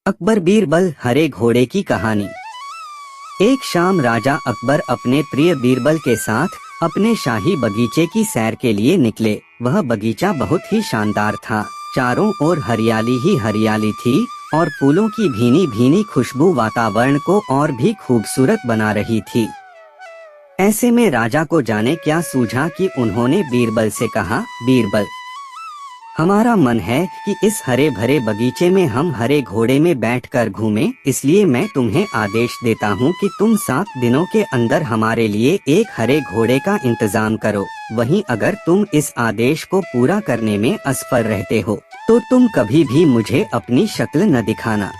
अकबर बीरबल हरे घोड़े की कहानी। एक शाम राजा अकबर अपने प्रिय बीरबल के साथ अपने शाही बगीचे की सैर के लिए निकले। वह बगीचा बहुत ही शानदार था। चारों ओर हरियाली ही हरियाली थी और फूलों की भीनी भीनी खुशबू वातावरण को और भी खूबसूरत बना रही थी। ऐसे में राजा को जाने क्या सूझा कि उन्होंने बीरबल से कहा, बीरबल, हमारा मन है कि इस हरे भरे बगीचे में हम हरे घोड़े में बैठकर घूमें, इसलिए मैं तुम्हें आदेश देता हूँ कि तुम 7 दिनों के अंदर हमारे लिए एक हरे घोड़े का इंतजाम करो। वहीं अगर तुम इस आदेश को पूरा करने में असफल रहते हो तो तुम कभी भी मुझे अपनी शक्ल न दिखाना।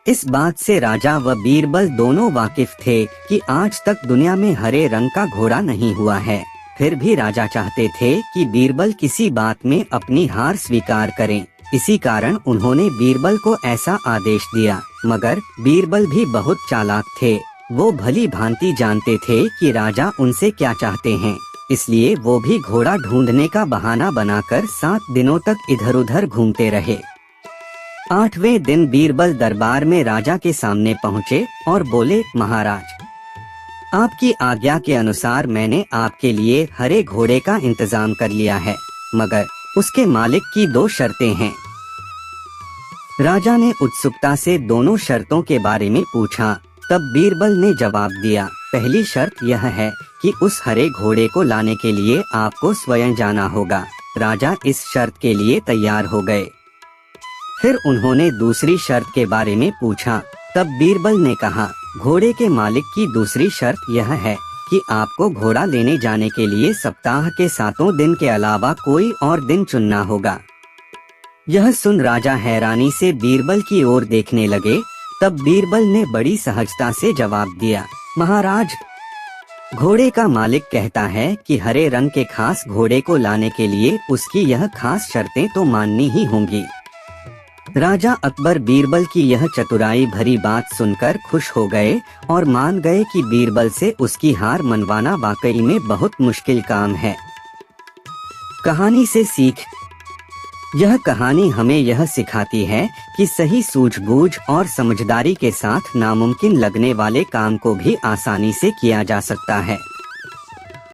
इस बात से राजा व बीरबल दोनों वाकिफ थे कि आज तक दुनिया में हरे रंग का घोड़ा नहीं हुआ है। फिर भी राजा चाहते थे कि बीरबल किसी बात में अपनी हार स्वीकार करें। इसी कारण उन्होंने बीरबल को ऐसा आदेश दिया। मगर बीरबल भी बहुत चालाक थे। वो भली भांति जानते थे कि राजा उनसे क्या चाहते हैं, इसलिए वो भी घोड़ा ढूंढने का बहाना बनाकर 7 दिनों तक इधर उधर घूमते रहे। 8वें दिन बीरबल दरबार में राजा के सामने पहुँचे और बोले, महाराज, आपकी आज्ञा के अनुसार मैंने आपके लिए हरे घोड़े का इंतजाम कर लिया है, मगर उसके मालिक की 2 शर्तें हैं। राजा ने उत्सुकता से दोनों शर्तों के बारे में पूछा। तब बीरबल ने जवाब दिया, पहली शर्त यह है कि उस हरे घोड़े को लाने के लिए आपको स्वयं जाना होगा। राजा इस शर्त के लिए तैयार हो गए। फिर उन्होंने दूसरी शर्त के बारे में पूछा। तब बीरबल ने कहा, घोड़े के मालिक की दूसरी शर्त यह है कि आपको घोड़ा लेने जाने के लिए सप्ताह के 7 दिन के अलावा कोई और दिन चुनना होगा। यह सुन राजा हैरानी से बीरबल की ओर देखने लगे। तब बीरबल ने बड़ी सहजता से जवाब दिया, महाराज, घोड़े का मालिक कहता है कि हरे रंग के खास घोड़े को लाने के लिए उसकी यह खास शर्तें तो माननी ही होंगी। राजा अकबर बीरबल की यह चतुराई भरी बात सुनकर खुश हो गए और मान गए कि बीरबल से उसकी हार मनवाना वाकई में बहुत मुश्किल काम है। कहानी से सीख। यह कहानी हमें यह सिखाती है कि सही सूझबूझ और समझदारी के साथ नामुमकिन लगने वाले काम को भी आसानी से किया जा सकता है।